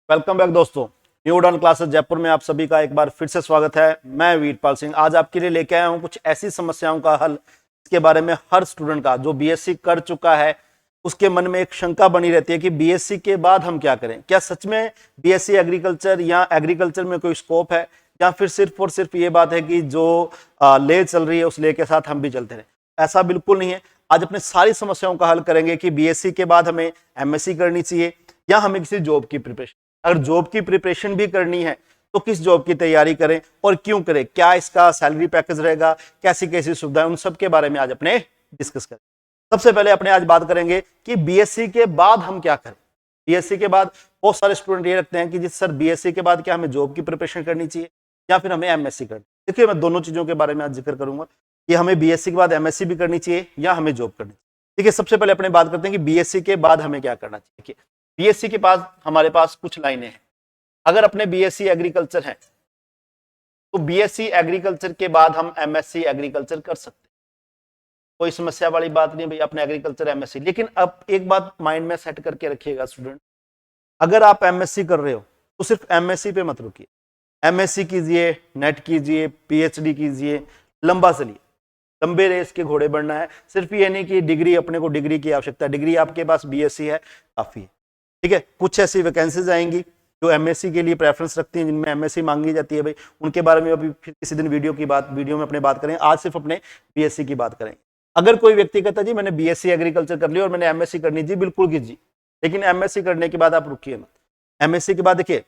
Welcome back दोस्तों। New उड़ान classes Jaipur में आप सभी का एक बार फिर से स्वागत है। मैं वीरपाल सिंह आज आपके लिए लेके आया हूं कुछ ऐसी समस्याओं का हल इसके बारे में हर स्टूडेंट का जो बीएससी कर चुका है उसके मन में एक शंका बनी रहती है कि बीएससी के बाद हम क्या करें। क्या सच में बीएससी एग्रीकल्चर या एग्रीकल्चर में कोई स्कोप है या फिर सिर्फ और सिर्फ ये बात है कि जो ले चल रही है उस ले के साथ हम भी चलते रहे। ऐसा बिल्कुल नहीं है। आज अपने सारी समस्याओं का हल करेंगे कि बीएससी के बाद हमें एमएससी करनी चाहिए या हमें किसी जॉब की प्रिपरेशन, अगर जॉब की प्रिपरेशन भी करनी है तो किस जॉब की तैयारी करें और क्यों करें, क्या इसका सैलरी पैकेज रहेगा, कैसी कैसी सुविधाएं, उन सब के बारे में आज अपने डिस्कस करें। सबसे पहले अपने आज बात करेंगे कि बीएससी के बाद हम क्या करें। बीएससी के बाद बहुत सारे स्टूडेंट ये रखते हैं कि जी सर बीएससी के बाद क्या हमें जॉब की प्रिपरेशन करनी चाहिए या फिर हमें एमएससी करनी। देखिए मैं दोनों चीजों के बारे में आज जिक्र करूंगा कि हमें बीएससी के बाद एमएससी भी करनी चाहिए या हमें जॉब करनी चाहिए। ठीक है, सबसे पहले अपने बात करते हैं कि बीएससी के बाद हमें क्या करना चाहिए। बीएससी के पास हमारे पास कुछ लाइनें हैं। अगर अपने बीएससी एग्रीकल्चर है तो बीएससी एग्रीकल्चर के बाद हम एमएससी एग्रीकल्चर कर सकते हैं, कोई समस्या वाली बात नहीं भैया, अपने एग्रीकल्चर एमएससी। लेकिन अब एक बात माइंड में सेट करके रखिएगा स्टूडेंट, अगर आप एमएससी कर रहे हो तो सिर्फ एमएससी पे मत रुकिए, एमएससी कीजिए, नेट कीजिए, पीएचडी कीजिए, लंबा चलिए, लंबे रेस के घोड़े बढ़ना है। सिर्फ ये नहीं कि डिग्री, अपने को डिग्री की आवश्यकता है, डिग्री आपके पास बीएससी है काफी है। ठीक है, कुछ ऐसी वैकेंसीज आएंगी जो एमएससी के लिए प्रेफरेंस रखती हैं, जिनमें एमएससी मांगी जाती है भाई, उनके बारे में अभी फिर किसी दिन वीडियो में अपने बात करें। आज सिर्फ अपने बीएससी की बात करें। अगर कोई व्यक्ति कहता है जी मैंने बीएससी एग्रीकल्चर कर लिया और मैंने एमएससी करनी, जी बिल्कुल कीजिए, लेकिन एमएससी करने के बाद आप रुकिए मत। एमएससी के बाद देखिए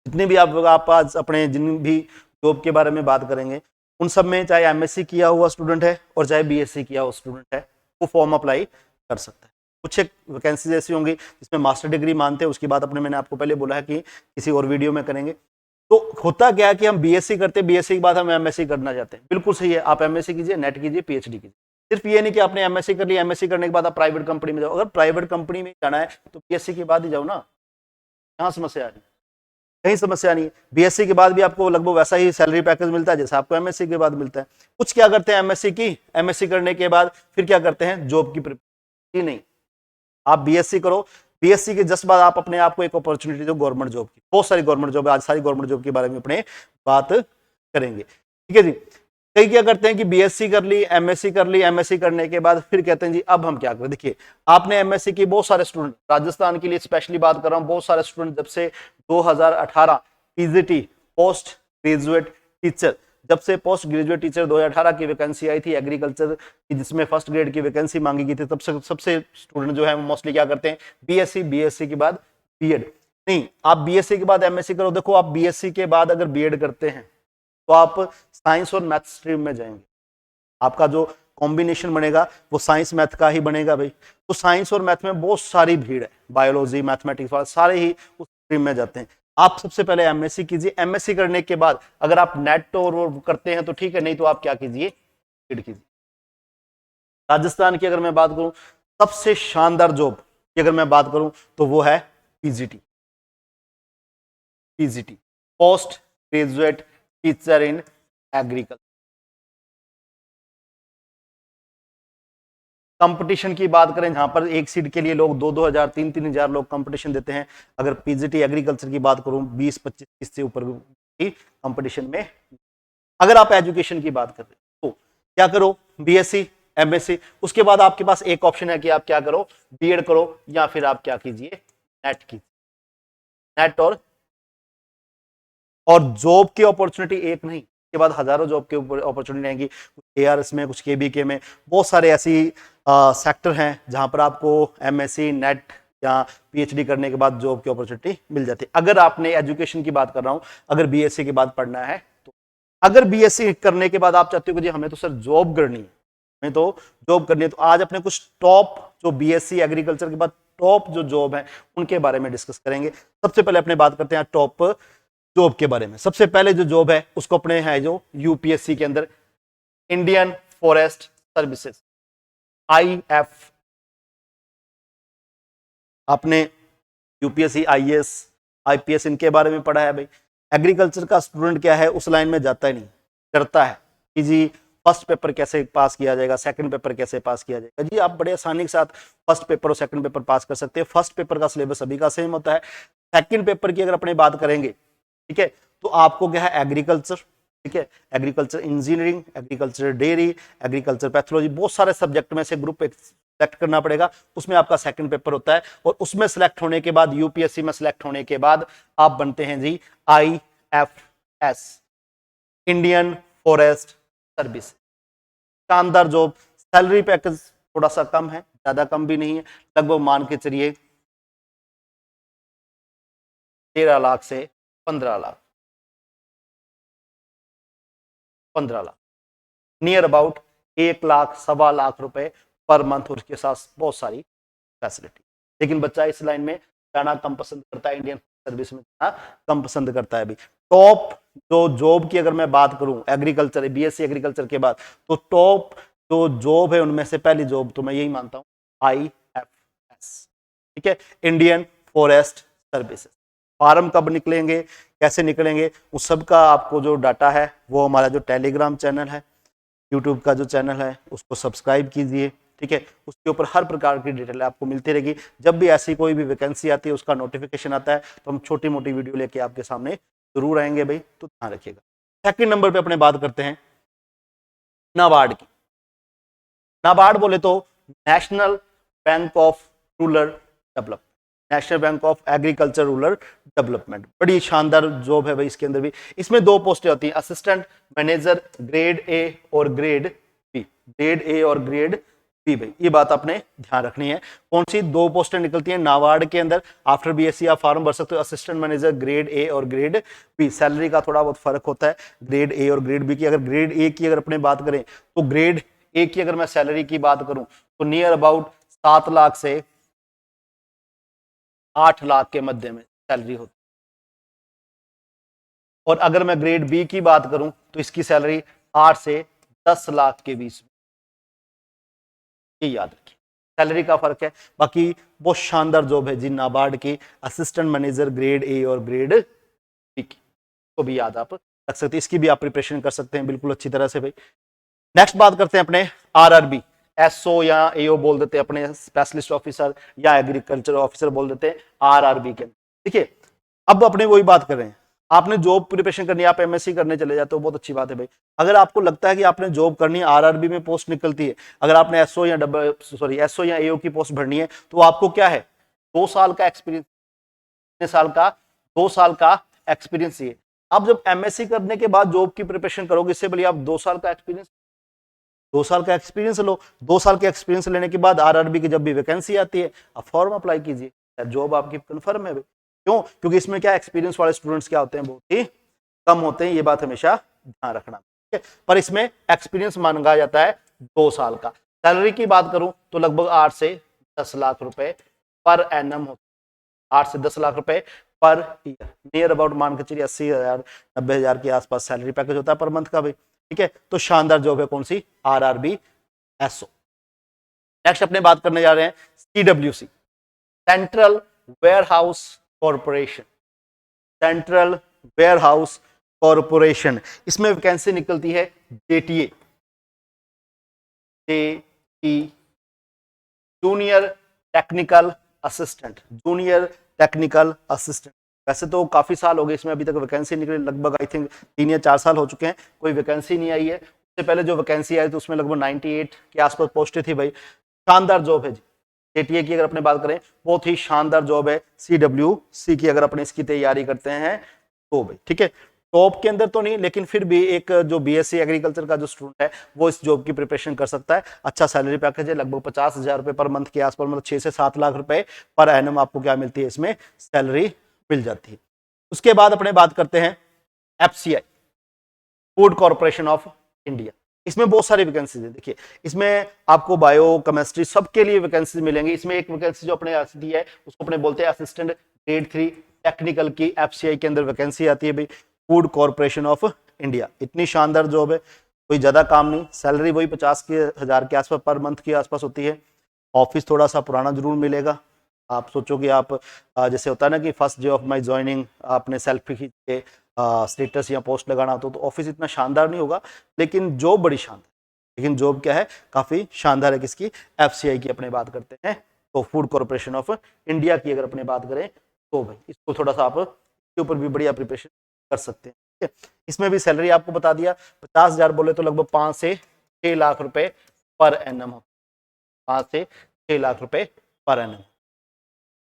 जितने भी आप आज अपने जिन भी जॉब के बारे में बात करेंगे उन सब में चाहे एमएससी किया हुआ स्टूडेंट है और चाहे बीएससी किया हुआ स्टूडेंट है वो फॉर्म अप्लाई कर सकता है। कुछ एक वैकेंसीज ऐसी होंगी जिसमें मास्टर डिग्री मानते हैं, उसकी बात मैंने आपको पहले बोला है कि किसी और वीडियो में करेंगे। तो होता क्या है कि हम बीएससी करते हैं, बीएससी के बाद हम एमएससी करना चाहते हैं, बिल्कुल सही है, आप एमएससी कीजिए, नेट कीजिए, पीएचडी कीजिए। सिर्फ ये नहीं कि आपने एमएससी कर लिया, एमएससी करने के बाद आप प्राइवेट कंपनी में जाओ। अगर प्राइवेट कंपनी में जाना है तो बीएससी के बाद ही जाओ ना, कहाँ समस्या आ रही है? कहीं समस्या नहीं है। बीएससी के बाद भी आपको लगभग वैसा ही सैलरी पैकेज मिलता है जैसा आपको एमएससी के बाद मिलता है। कुछ क्या करते हैं एमएससी करने के बाद फिर क्या करते हैं, जॉब की प्रिपरेशन। नहीं, आप बीएससी करो, बीएससी के जस्ट बाद आप अपने आप को एक अपॉर्चुनिटी दो गवर्नमेंट जॉब की। बहुत सारी गवर्नमेंट जॉब है, आज सारी गवर्नमेंट जॉब के बारे में अपने बात करेंगे। ठीक है जी। कई क्या करते हैं कि बीएससी कर ली, एमएससी कर ली, एमएससी करने के बाद फिर कहते हैं जी अब हम क्या करें। देखिए आपने एमएससी की, बहुत सारे स्टूडेंट, राजस्थान के लिए स्पेशली बात कर रहा हूं, बहुत सारे स्टूडेंट जब से 2018 पीजीटी पोस्ट ग्रेजुएट टीचर, जब से पोस्ट ग्रेजुएट टीचर 2018 की वैकेंसी आई थी एग्रीकल्चर की जिसमें फर्स्ट ग्रेड की वैकेंसी मांगी गई थी, तब से सबसे स्टूडेंट जो है मोस्टली क्या करते हैं बीएससी, बीएससी के बाद बीएड। नहीं, आप बीएससी के बाद एमएससी करो। देखो आप बीएससी के बाद अगर बीएड करते हैं तो आप साइंस और मैथ स्ट्रीम में जाएंगे, आपका जो कॉम्बिनेशन बनेगा वो साइंस मैथ का ही बनेगा भाई। तो साइंस और मैथ में बहुत सारी भीड़ है, बायोलॉजी, मैथमेटिक्स वाले सारे ही उस स्ट्रीम में जाते हैं। आप सबसे पहले एमएससी कीजिए, एमएससी करने के बाद अगर आप नेट और करते हैं तो ठीक है, नहीं तो आप क्या कीजिए, बीएड कीजिए। राजस्थान की अगर मैं बात करूं सबसे शानदार जॉब की अगर मैं बात करूं तो वो है PGT, PGT post graduate teacher in agriculture. Competition की बात करें जहां पर एक सीट के लिए लोग 2-2 हजार 3-3 हजार लोग कंपटीशन देते हैं, अगर पीजीटी एग्रीकल्चर की बात करूं 20-25 से ऊपर की कंपटीशन में। अगर आप एजुकेशन की बात कर रहे हो तो क्या करो, बीएससी, एमएससी, उसके बाद आपके पास एक ऑप्शन है कि आप क्या करो, बीएड करो या फिर आप क्या कीजिए, नेट कीजिए। नेट और जॉब की अपॉर्चुनिटी एक नहीं, के बाद हजारों जॉब के ऊपर अपॉर्चुनिटी आएंगी, कुछ एआरएस में, कुछ केबीके में, बहुत सारे ऐसी सेक्टर हैं जहां पर आपको एमएससी, नेट या पीएचडी करने के बाद जॉब की अपॉर्चुनिटी मिल जाती है। अगर आपने एजुकेशन की बात कर रहा हूं, अगर बीएससी के बाद पढ़ना है तो, अगर बीएससी करने के बाद आप चाहते हो कि जी हमें तो सर जॉब करनी है, हमें तो जॉब करनी है, तो आज अपने कुछ टॉप जो बीएससी एग्रीकल्चर के बाद टॉप जो जॉब है उनके बारे में डिस्कस करेंगे। सबसे पहले अपने बात करते हैं टॉप जॉब के बारे में। सबसे पहले जो जॉब है उसको अपने है जो यूपीएससी के अंदर इंडियन फॉरेस्ट सर्विसेज, आईएफ। आपने यूपीएससी, आईएएस, आईपीएस इनके बारे में पढ़ा है भाई। एग्रीकल्चर का स्टूडेंट क्या है, उस लाइन में जाता ही नहीं, डरता है कि जी फर्स्ट पेपर कैसे पास किया जाएगा, सेकंड पेपर कैसे पास किया जाएगा। जी आप बड़े आसानी के साथ फर्स्ट पेपर और सेकंड पेपर पास कर सकते हैं। फर्स्ट पेपर का सिलेबस सभी का सेम होता है। सेकंड पेपर की अगर अपनी बात करेंगे, ठीक है, तो आपको क्या है, एग्रीकल्चर, ठीक है, agriculture engineering, agriculture dairy, agriculture pathology, बहुत सारे सब्जेक्ट में से ग्रुप सेलेक्ट करना पड़ेगा। उसमें आपका सेकंड पेपर होता है और उसमें सेलेक्ट होने के बाद, यूपीएससी में सेलेक्ट होने के बाद आप बनते हैं जी IFS, इंडियन फॉरेस्ट सर्विस। शानदार जॉब, सैलरी पैकेज थोड़ा सा कम है, ज्यादा कम भी नहीं है, लगभग मान के चलिए 13 लाख से 15 लाख, 15 लाख, नियर अबाउट 1 लाख, 1.25 लाख रुपए पर मंथ, और उसके साथ बहुत सारी फैसिलिटी। लेकिन बच्चा इस लाइन में जाना कम पसंद करता है, इंडियन सर्विस में जाना कम पसंद करता है। अभी टॉप जो जॉब की अगर मैं बात करूं, एग्रीकल्चर, बीएससी एग्रीकल्चर के बाद, तो टॉप जो जॉब है उनमें से पहली जॉब तो मैं यही मानता हूं IFS, ठीक है, इंडियन फॉरेस्ट सर्विसेज। फॉर्म कब निकलेंगे, कैसे निकलेंगे, उस सब का आपको जो डाटा है वो हमारा जो टेलीग्राम चैनल है, यूट्यूब का जो चैनल है उसको सब्सक्राइब कीजिए, ठीक है, उसके ऊपर हर प्रकार की डिटेल आपको मिलती रहेगी। जब भी ऐसी कोई भी वैकेंसी आती है उसका नोटिफिकेशन आता है तो हम छोटी मोटी वीडियो लेके आपके सामने जरूर आएंगे भाई, तो ध्यान रखिएगा। सेकंड नंबर पे अपने बात करते हैं नाबार्ड की। नाबार्ड बोले तो national bank of rural development, national bank of agriculture rural development, बड़ी शानदार जॉब है भाई इसके अंदर भी। इसमें 2 पोस्टें होती हैं, असिस्टेंट मैनेजर ग्रेड A और ग्रेड B, ग्रेड A और ग्रेड B भाई, ये बात आपने ध्यान रखनी है। कौन सी 2 पोस्टें निकलती हैं नाबार्ड के अंदर, आफ्टर बीएससी आप फॉर्म भर सकते हो, असिस्टेंट मैनेजर ग्रेड A और ग्रेड B। सैलरी का थोड़ा बहुत फर्क होता है ग्रेड A और ग्रेड B की। अगर ग्रेड A की अगर अपने बात करें तो ग्रेड A की अगर मैं सैलरी की बात करूं तो नियर अबाउट 7 लाख से 8 लाख के मध्य में सैलरी होती है, और अगर मैं ग्रेड B की बात करूं तो इसकी सैलरी 8 से 10 लाख के बीच में, ये याद रखिए, सैलरी का फर्क है। बाकी बहुत शानदार जॉब है जी नाबार्ड की, असिस्टेंट मैनेजर ग्रेड A और ग्रेड B की, तो भी याद आप रख सकते हैं, इसकी भी आप प्रिपरेशन कर सकते हैं बिल्कुल अच्छी तरह से भाई। नेक्स्ट बात करते हैं अपने RRB, SO या AO बोल देते हैं अपने, स्पेशलिस्ट ऑफिसर या एग्रीकल्चर ऑफिसर बोल देते हैं RRB के। देखिए अब अपने वही बात कर रहे हैं, आपने जॉब प्रिपरेशन करनी है, आप MSc करने चले जाते हो, बहुत अच्छी बात है भाई। अगर आपको लगता है कि आपने जॉब करनी है, RRB में पोस्ट निकलती है, अगर आपने SO या AO की पोस्ट भरनी है तो आपको क्या है, 2 साल का एक्सपीरियंस, 2 साल का एक्सपीरियंस चाहिए। आप जब MSc करने के बाद जॉब की प्रिपरेशन करोगे, इससे बढ़िया आप 2 साल का एक्सपीरियंस, 2 साल का एक्सपीरियंस लो। 2 साल के एक्सपीरियंस लेने के बाद RRB की जब भी वैकेंसी आती है आप फॉर्म अप्लाई कीजिए, जॉब आपकी कंफर्म है भाई। क्यों? क्योंकि इसमें क्या एक्सपीरियंस वाले स्टूडेंट्स क्या होते हैं, बहुत ही कम होते हैं, ये बात हमेशा ध्यान रखना, ठीक है। पर इसमें एक्सपीरियंस मांगा जाता है 2 साल का। सैलरी की बात करूं तो लगभग 8 से 10 लाख रुपए पर एनम होता है, 8 से 10 लाख रुपए पर ईयर, नियर अबाउट मान के चलिए 80,000 90,000 के आसपास सैलरी पैकेज होता है पर मंथ का भाई, ठीक है। तो शानदार जॉब है कौन सी, RRB SO। नेक्स्ट अपने बात करने जा रहे हैं CWC, central warehouse corporation, central warehouse corporation. इसमें वैकेंसी निकलती है JTA, junior technical assistant, junior technical assistant. वैसे तो काफी साल हो गए इसमें अभी तक वैकेंसी निकली, लगभग आई थिंक 3 या 4 साल हो चुके हैं, कोई वैकेंसी नहीं आई है। उससे पहले जो वैकेंसी आई तो उसमें लगभग 98 के आसपास पोस्टें थी भाई। शानदार जॉब है जी JTA की, अगर अपने बात करें बहुत ही शानदार जॉब है। CWC की अगर अपने इसकी तैयारी करते हैं तो भाई, ठीक है, टॉप के अंदर तो नहीं, लेकिन फिर भी एक जो BSc एग्रीकल्चर का जो स्टूडेंट है वो इस जॉब की प्रिपरेशन कर सकता है। अच्छा सैलरी पैकेज है, लगभग 50,000 रुपए पर मंथ के आसपास, मतलब 6 से 7 लाख रुपए पर एनम आपको क्या मिलती है, इसमें सैलरी मिल जाती है। उसके बाद अपने बात करते हैं FCI, food corporation of India. इसमें बहुत सारी वैकेंसीज है, देखिए इसमें आपको बायो केमिस्ट्री सबके लिए वैकेंसी मिलेंगी। इसमें एक वैकेंसी जो अपने आती है उसको अपने बोलते हैं असिस्टेंट ग्रेड 3 टेक्निकल की, FCI के अंदर वैकेंसी आती है भाई, फूड कॉर्पोरेशन ऑफ इंडिया। इतनी शानदार जॉब है, कोई ज्यादा काम नहीं, सैलरी वही 50,000 के आसपास पर मंथ के आसपास होती है। ऑफिस थोड़ा सा पुराना जरूर मिलेगा, आप सोचो कि आप जैसे होता है ना कि first day of my joining आपने सेल्फी खींच के स्टेटस या पोस्ट लगाना हो तो ऑफिस इतना शानदार नहीं होगा, लेकिन जॉब बड़ी शानदार, लेकिन जॉब क्या है, काफी शानदार है। किसकी? एफसीआई की अपने बात करते हैं तो फूड कॉर्पोरेशन ऑफ इंडिया की अगर अपने बात करें तो भाई इसको थोड़ा सा आप इसके ऊपर भी बढ़िया प्रिपरेशन कर सकते हैं। ठीक है, इसमें भी सैलरी आपको बता दिया, 50,000 बोले तो लगभग 5 से 6 लाख रुपए पर एनम, 5 से 6 लाख रुपए पर एनम।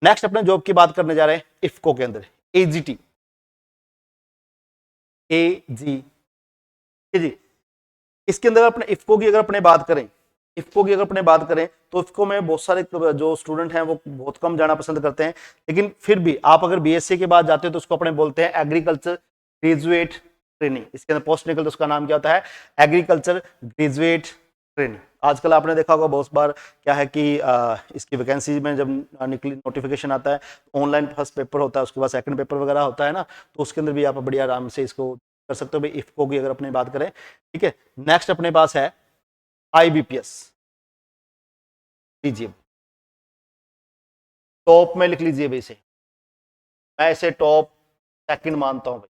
नेक्स्ट अपने जॉब की बात करने जा रहे हैं इफको के अंदर, एजीटी, एजी जी। इसके अंदर अपने इफको की अगर अपने बात करें, इफको की अगर अपने बात करें तो इफको में बहुत सारे जो स्टूडेंट हैं वो बहुत कम जाना पसंद करते हैं, लेकिन फिर भी आप अगर बीएससी के बाद जाते हो तो उसको अपने बोलते हैं एग्रीकल्चर ग्रेजुएट ट्रेनिंग। इसके अंदर पोस्ट निकलता है, उसका नाम क्या होता है? Agriculture graduate training. आजकल आपने देखा होगा बहुत बार क्या है कि इसकी वैकेंसी में जब निकली नोटिफिकेशन आता है, ऑनलाइन फर्स्ट पेपर होता है, उसके बाद सेकंड पेपर वगैरह होता है ना, तो उसके अंदर भी आप बढ़िया आराम से इसको कर सकते हो भाई इफको की अगर अपनी बात करें। ठीक है, नेक्स्ट अपने पास है आईबीपीएस, लीजिए टॉप में लिख लीजिए भाई इसे, मैं इसे टॉप सेकंड मानता हूं भाई।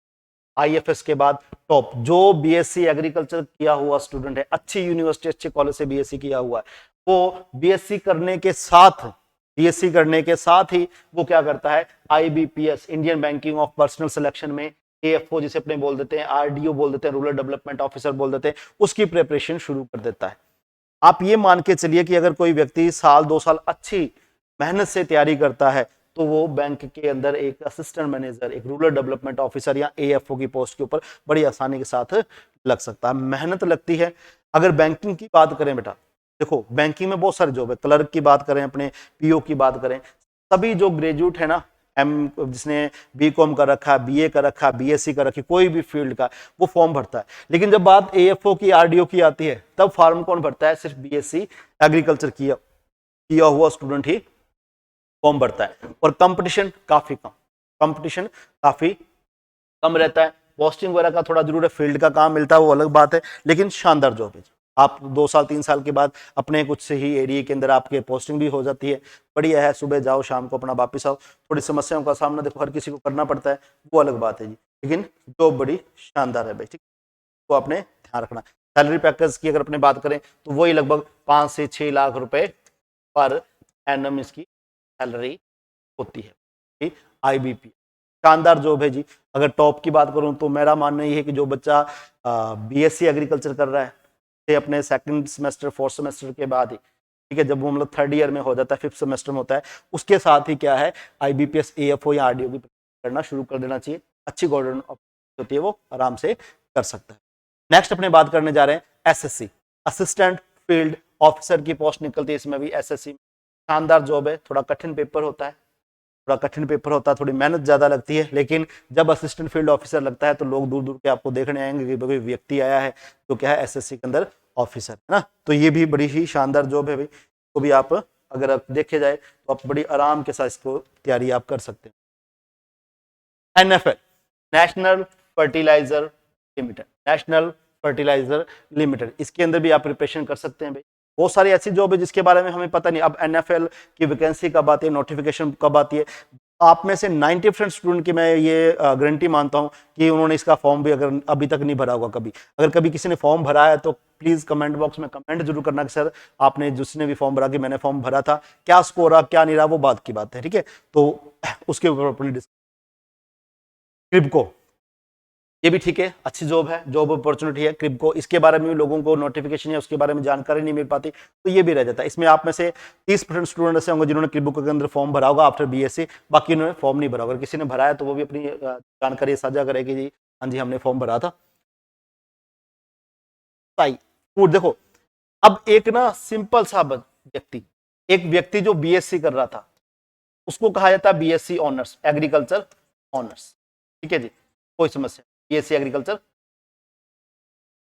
आईएफएस के बाद टॉप, जो बीएससी एग्रीकल्चर किया हुआ स्टूडेंट है, अच्छी यूनिवर्सिटी अच्छे कॉलेज से बीएससी किया हुआ है, वो बीएससी करने के साथ ही वो क्या करता है? IBPS, Indian banking of personal selection में एएफओ जिसे अपने बोल देते हैं, आरडीओ बोल देते हैं, रूरल डेवलपमेंट ऑफिसर बोल देते हैं, उसकी प्रिपरेशन शुरू कर देता है। आप ये मान के चलिए कि अगर कोई व्यक्ति साल 2 साल अच्छी मेहनत से तैयारी करता है तो वो बैंक के अंदर एक असिस्टेंट मैनेजर, एक रूरल डेवलपमेंट ऑफिसर या एएफओ की पोस्ट के ऊपर बड़ी आसानी के साथ लग सकता है। मेहनत लगती है। अगर बैंकिंग की बात करें बेटा, देखो बैंकिंग में बहुत सारे जॉब है, क्लर्क की बात करें, अपने पीओ की बात करें, सभी जो ग्रेजुएट है ना, जिसने बीकॉम कर रखा है, बीए कर रखा है, बीएससी कर रखी, कोई भी फील्ड का, वो फॉर्म भरता है। लेकिन जब बात एएफओ की, आरडीओ की आती है, तब फॉर्म कौन भरता है? सिर्फ बीएससी एग्रीकल्चर किया हुआ स्टूडेंट ही फॉर्म भरता है। और कंपटीशन काफी कम रहता है। पोस्टिंग वगैरह का थोड़ा जरूर है, फील्ड का काम मिलता है वो अलग बात है, लेकिन शानदार जॉब है। आप 2 साल 3 साल के बाद अपने कुछ से ही एरिया के अंदर आपके पोस्टिंग भी हो जाती है, बढ़िया है। सुबह जाओ शाम को अपना वापिस आओ। थोड़ी समस्याओं का सामना देखो हर किसी को करना पड़ता है, वो अलग बात है जी, लेकिन जॉब बड़ी शानदार है भाई। ठीक, तो आपने ध्यान रखना। सैलरी पैकेज की अगर अपने बात करें तो वही लगभग 5 से 6 लाख रुपए पर एनम इसकी सैलरी होती है। आईबीपी शानदार जॉब है जी। अगर टॉप की बात करूं तो मेरा मानना ये है कि जो बच्चा बीएससी एग्रीकल्चर कर रहा है, अपने सेकंड सेमेस्टर 4th सेमेस्टर के बाद ही, ठीक है, जब वो मतलब 3rd ईयर में हो जाता है, 5th सेमेस्टर में होता है, उसके साथ ही क्या है, आईबीपीएस, एएफओ या आरडीओ की करना शुरू कर देना चाहिए। अच्छी गोल्डन अपॉर्चुनिटी होती है, वो आराम से कर सकता है। नेक्स्ट अपने बात करने जा रहे हैं एसएससी, असिस्टेंट फील्ड ऑफिसर की पोस्ट निकलती है इसमें भी। एसएससी शानदार जॉब है, थोड़ा कठिन पेपर होता है, थोड़ी मेहनत ज्यादा लगती है, लेकिन जब असिस्टेंट फील्ड ऑफिसर लगता है तो लोग दूर दूर के आपको देखने आएंगे कि कोई व्यक्ति आया है तो क्या है, एसएससी के अंदर ऑफिसर है ना। तो ये भी बड़ी ही शानदार जॉब है भाई, तो भी आप अगर आप देखे जाए तो आप बड़ी आराम के साथ इसको तैयारी आप कर सकते हैं। एनएफएल, नेशनल फर्टिलाइजर लिमिटेड, इसके अंदर भी आप प्रिपरेशन कर सकते हैं भाई। बहुत सारी ऐसी जॉब है जिसके बारे में हमें पता नहीं। अब एनएफएल की वैकेंसी कब आती है, नोटिफिकेशन कब आती है, आप में से 90% स्टूडेंट की मैं ये गारंटी मानता हूं कि उन्होंने इसका फॉर्म भी अगर अभी तक नहीं भरा होगा कभी। अगर कभी किसी ने फॉर्म भरा है तो प्लीज कमेंट बॉक्स में कमेंट जरूर करना कि सर आपने जिसने भी फॉर्म भरा कि मैंने फॉर्म भरा था, क्या स्कोर रहा क्या नहीं रहा वो बात की बात है। ठीक है, तो उसके ऊपर अपनी क्रिप्को, ये भी ठीक है, अच्छी जॉब है, जॉब अपॉर्चुनिटी है क्रिप्को। इसके बारे में भी लोगों को नोटिफिकेशन या उसके बारे में जानकारी नहीं मिल पाती, तो ये भी रह जाता है। इसमें आप में से 30% स्टूडेंट ऐसे होंगे जिन्होंने क्रिप्को के अंदर फॉर्म भरा होगा आफ्टर बीएससी, बाकी उन्होंने फॉर्म नहीं भरा होगा। अगर किसी ने भरा है तो वो भी अपनी जानकारी साझा करेगी जी, हाँ जी हमने फॉर्म भरा था। फूड, देखो अब एक ना सिंपल सा व्यक्ति, एक व्यक्ति जो बीएससी कर रहा था उसको कहा जाता है बीएससी ऑनर्स, एग्रीकल्चर ऑनर्स। ठीक है जी, कोई समस्या, बीएससी एग्रीकल्चर।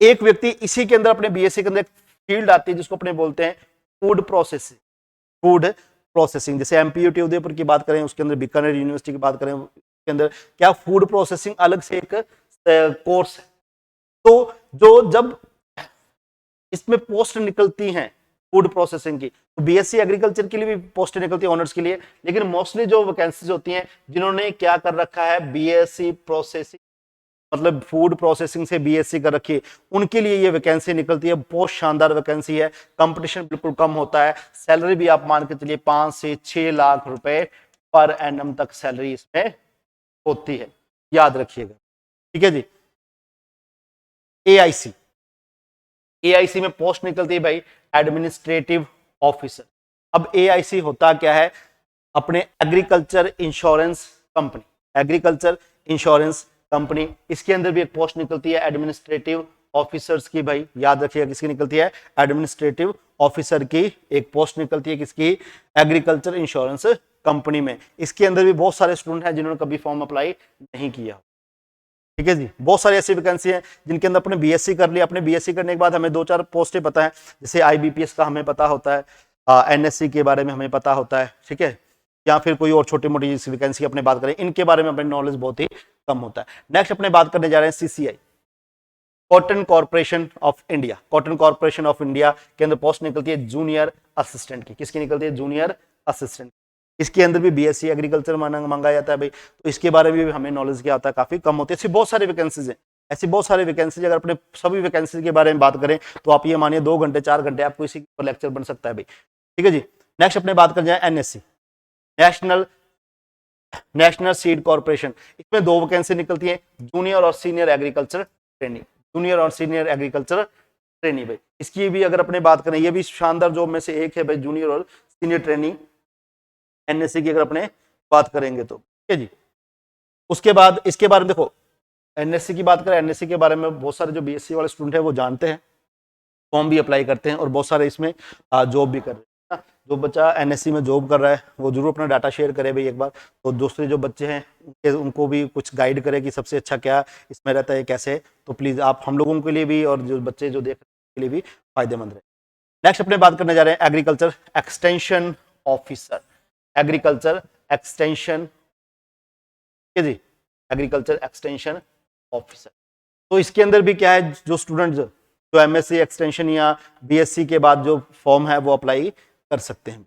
एक व्यक्ति इसी के अंदर अपने बीएससी के अंदर एक फील्ड आती है जिसको अपने बोलते हैं फूड प्रोसेसिंग। जैसे एमपीयूटी उदयपुर की बात करें, उसके अंदर बीकानेर यूनिवर्सिटी की बात करें, उसके अंदर क्या फूड प्रोसेसिंग अलग से एक कोर्स है। तो जो जब इसमें पोस्ट निकलती हैं फूड प्रोसेसिंग की, तो बीएससी एग्रीकल्चर के लिए भी पोस्ट निकलती है ऑनर्स के लिए, लेकिन मोस्टली जो वैकेंसीज होती हैं जिन्होंने क्या कर रखा है, बीएससी प्रोसेसिंग मतलब फूड प्रोसेसिंग से बीएससी कर रखी है, उनके लिए ये वैकेंसी निकलती है। बहुत शानदार वैकेंसी है, कंपटीशन बिल्कुल कम होता है, सैलरी भी आप मान के चलिए 5 से 6 लाख रुपए पर एनम तक सैलरी इसमें होती है, याद रखिएगा। ठीक है जी। एआईसी, एआईसी में पोस्ट निकलती है भाई एडमिनिस्ट्रेटिव ऑफिसर। अब एआईसी होता क्या है, अपने agriculture insurance company, agriculture insurance company, इसके अंदर भी एक पोस्ट निकलती है एडमिनिस्ट्रेटिव ऑफिसर्स की। भाई याद रखिएगा किसकी निकलती है, एडमिनिस्ट्रेटिव ऑफिसर की एक पोस्ट निकलती है, किसकी, एग्रीकल्चर इंश्योरेंस कंपनी में। इसके अंदर भी बहुत सारे स्टूडेंट हैं जिन्होंने कभी फॉर्म अप्लाई नहीं किया। ठीक है जी, बहुत सारी ऐसी वैकेंसी है जिनके अंदर अपने बीएससी कर लिया, अपने बीएससी करने के बाद हमें 2-4 पोस्टें पता है, जैसे आईबीपीएस का हमें पता होता है, एनएससी के बारे में हमें पता होता है, ठीक है, या फिर कोई और छोटी मोटी वैकेंसी की अपने बात करें, इनके बारे में अपनी नॉलेज बहुत ही कम होता है। नेक्स्ट अपने बात करने जा रहे हैं CCI, cotton corporation of India. Cotton corporation of India के अंदर पोस्ट निकलती है जूनियर असिस्टेंट की। किसकी निकलती है, जूनियर असिस्टेंट। इसके अंदर भी बीएससी एग्रीकल्चर मांगा जाता है भाई, तो इसके बारे में भी हमें नॉलेज क्या होता है, काफी कम होती है। ऐसी बहुत सारी वैकेंसीज है, ऐसी बहुत सारी वैकेंसीज, अगर अपने सभी वैकेंसीज के बारे में बात करें तो आप ये मानिए 2 घंटे 4 घंटे आपको इसी पर लेक्चर बन सकता है भाई। ठीक है जी। नेक्स्ट अपने बात कर जाए एनएससी, नेशनल सीड कॉर्पोरेशन। इसमें 2 वैकेंसी निकलती है, जूनियर और सीनियर एग्रीकल्चर ट्रेनी, जूनियर और सीनियर एग्रीकल्चर ट्रेनी भाई। इसकी भी अगर अपने बात करें, ये भी शानदार जॉब में से एक है भाई, जूनियर और सीनियर ट्रेनी एनएससी की अगर अपने बात करेंगे तो। ठीक है जी। उसके बाद इसके बारे में देखो, एनएससी की बात करें, एनएससी के बारे में बहुत सारे जो बीएससी वाले स्टूडेंट है वो जानते हैं, फॉर्म भी अप्लाई करते हैं और बहुत सारे इसमें जॉब भी कर रहे हैं। जो बच्चा एनएससी में जॉब कर रहा है वो जरूर अपना डाटा शेयर करे भाई एक बार, तो दूसरे जो बच्चे हैं उनको भी कुछ गाइड करे कि सबसे अच्छा क्या इसमें रहता है, कैसे। तो प्लीज आप हम लोगों के लिए भी और जो बच्चे जो देख के लिए भी फायदेमंद रहे। नेक्स्ट अपने बात करने जा रहे हैं agriculture extension officer, agriculture extension, ठीक है जी, एग्रीकल्चर एक्सटेंशन ऑफिसर। तो इसके अंदर भी क्या है, जो स्टूडेंट जो एमएससी एक्सटेंशन या बीएससी के बाद जो फॉर्म है वो अप्लाई कर सकते हैं।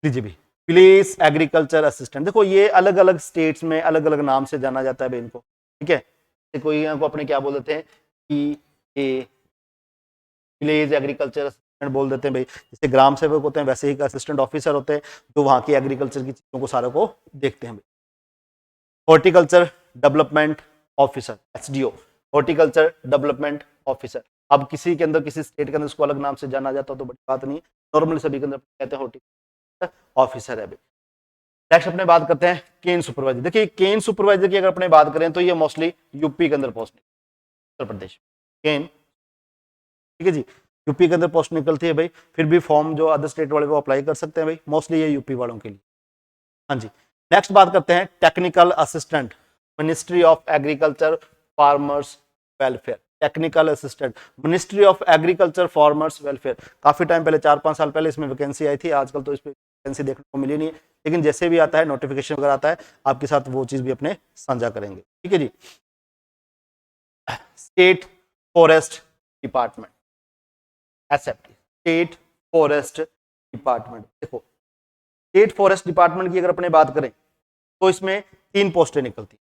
लीजिए भी, प्लेस एग्रीकल्चर असिस्टेंट, देखो ये अलग अलग स्टेट्स में अलग अलग नाम से जाना जाता है भाई इनको। ठीक है, कोई को अपने क्या बोल देते हैं कि विलेज एग्रीकल्चर असिस्टेंट बोल देते हैं भाई, जैसे ग्राम सेवक होते हैं वैसे ही असिस्टेंट ऑफिसर होते हैं जो वहां की एग्रीकल्चर की चीजों को सारों को देखते हैं भाई। Horticulture development officer, HDO, horticulture development officer. अब किसी के अंदर किसी स्टेट के अंदर इसको अलग नाम से जाना जाता है तो बड़ी बात नहीं, नॉर्मली सभी के अंदर कहते हैं हॉर्टिकल्चर ऑफिसर है भाई। नेक्स्ट अपने बात करते हैं केन सुपरवाइजर। देखिए केन सुपरवाइजर की अगर अपने बात करें तो ये मोस्टली यूपी के अंदर पोस्ट, उत्तर प्रदेश केन, ठीक है जी, यूपी के अंदर पोस्ट निकलती है भाई। फिर भी फॉर्म जो अदर स्टेट वाले वो अप्लाई कर सकते हैं भाई, मोस्टली ये यूपी वालों के लिए। हाँ जी। नेक्स्ट बात करते हैं technical assistant, ministry of agriculture farmers welfare, technical assistant ministry of agriculture farmers welfare. काफी टाइम पहले 4-5 साल पहले इसमें वैकेंसी आई थी, आजकल तो इस पर वैकेंसी देखने को मिली नहीं है, लेकिन जैसे भी आता है नोटिफिकेशन वगैरह आता है आपके साथ वो चीज भी अपने साझा करेंगे। ठीक है जी। State forest department, SFD, state forest department. देखो स्टेट फॉरेस्ट डिपार्टमेंट की अगर अपने बात करें तो इसमें 3 पोस्टें निकलती हैं।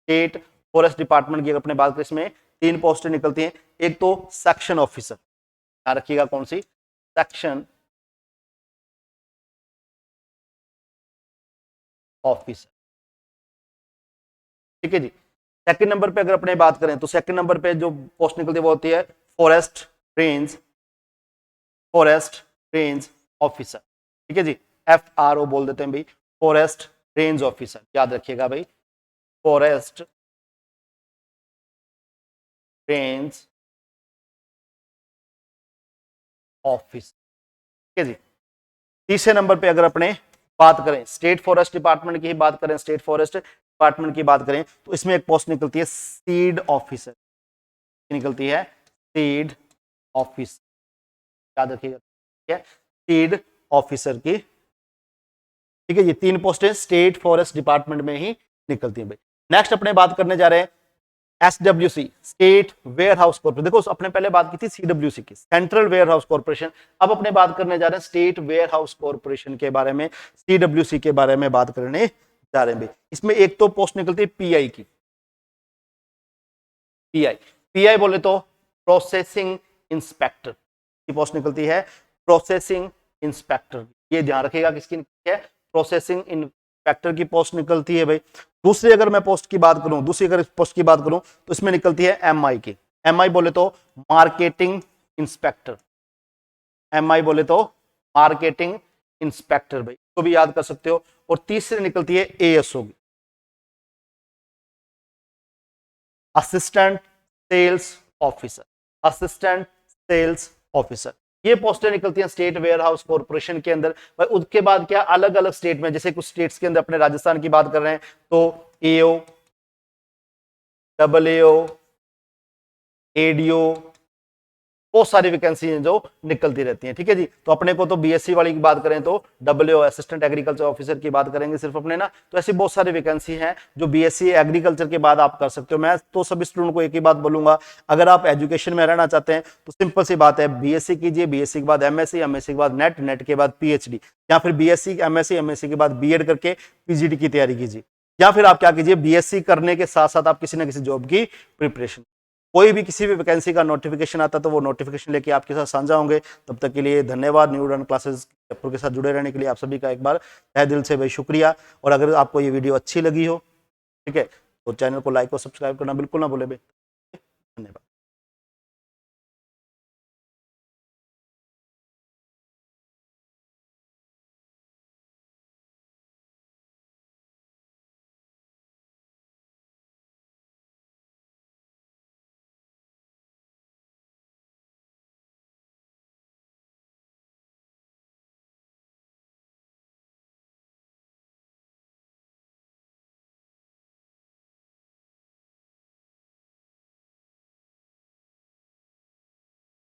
स्टेट फॉरेस्ट डिपार्टमेंट की अगर अपने बात करें इसमें 3 पोस्टें निकलती हैं। एक तो सेक्शन ऑफिसर, ध्यान रखिएगा कौन सी, सेक्शन ऑफिसर। ठीक है जी। सेकंड नंबर पे अगर अपने बात करें तो सेकंड नंबर पे जो पोस्ट निकलती है वो होती है forest range, forest range officer. ठीक है जी, FRO बोल देते हैं भाई, फॉरेस्ट रेंज ऑफिसर, याद रखिएगा भाई, फॉरेस्ट रेंज ऑफिसर। ठीक है जी। तीसरे नंबर पे अगर अपने बात करें स्टेट फॉरेस्ट डिपार्टमेंट की ही बात करें, स्टेट फॉरेस्ट डिपार्टमेंट की बात करें तो इसमें एक पोस्ट निकलती है सीड ऑफिसर, निकलती है सीड ऑफिसर, याद रखिएगा, ठीक है, सीड ऑफिसर की। ठीक है, ये 3 पोस्टें स्टेट फॉरेस्ट डिपार्टमेंट में ही निकलती हैं भाई। नेक्स्ट अपने बात करने जा रहे हैं SWC, state warehouse corporation. देखो अपने पहले बात की थी CWC की, सेंट्रल वेयर हाउस कॉर्पोरेशन। अब अपने बात करने जा रहे हैं स्टेट वेयर हाउस कॉर्पोरेशन के बारे में, CWC के बारे में बात करने जा रहे हैं भाई। इसमें एक तो पोस्ट निकलती है PI की, पीआई। पीआई बोले तो प्रोसेसिंग इंस्पेक्टर की पोस्ट निकलती है, प्रोसेसिंग इंस्पेक्टर। ये ध्यान रखिएगा किसकी निकलती है, प्रोसेसिंग इंस्पेक्टर की पोस्ट निकलती है भाई। दूसरी अगर मैं पोस्ट की बात करूं, दूसरी अगर पोस्ट की बात करूं तो इसमें निकलती है एमआई की। एमआई बोले तो मार्केटिंग इंस्पेक्टर, एमआई बोले तो मार्केटिंग इंस्पेक्टर भाई, तो भी याद कर सकते हो। और तीसरी निकलती है एएसओ की, assistant sales officer, assistant sales officer. ये पोस्टें निकलती हैं स्टेट वेयर हाउस कॉर्पोरेशन के अंदर भाई। उसके बाद क्या अलग अलग स्टेट में, जैसे कुछ स्टेट्स के अंदर अपने राजस्थान की बात कर रहे हैं तो एओ, डबल एओ, एडीओ, बहुत सारी वैकेंसी हैं जो निकलती रहती हैं, ठीक है जी। तो अपने को तो बीएससी वाली की बात करें तो डब्ल्यूओ असिस्टेंट एग्रीकल्चर ऑफिसर की बात करेंगे सिर्फ अपने ना। तो ऐसी बहुत सारी वैकेंसी हैं जो बीएससी एग्रीकल्चर के बाद आप कर सकते हो। मैं तो सभी स्टूडेंट को एक ही बात बोलूंगा, अगर आप एजुकेशन में रहना चाहते हैं तो सिंपल सी बात है, बीएससी कीजिए, बीएससी के बाद एमएससी, एमएससी के बाद नेट, नेट के बाद पीएचडी, या फिर बीएससी एमएससी, एमएससी के बाद बीएड करके पीजीडी की तैयारी कीजिए, या फिर आप क्या कीजिए, बीएससी करने के साथ साथ आप किसी ना किसी जॉब की प्रिपरेशन। कोई भी किसी भी वैकेंसी का नोटिफिकेशन आता है तो वो नोटिफिकेशन लेके आपके साथ साझा होंगे। तब तक के लिए धन्यवाद। न्यू उड़ान क्लासेस जयपुर के साथ जुड़े रहने के लिए आप सभी का एक बार तहे दिल से भाई शुक्रिया। और अगर आपको ये वीडियो अच्छी लगी हो, ठीक है, तो चैनल को लाइक और सब्सक्राइब करना बिल्कुल ना भूले भाई। धन्यवाद।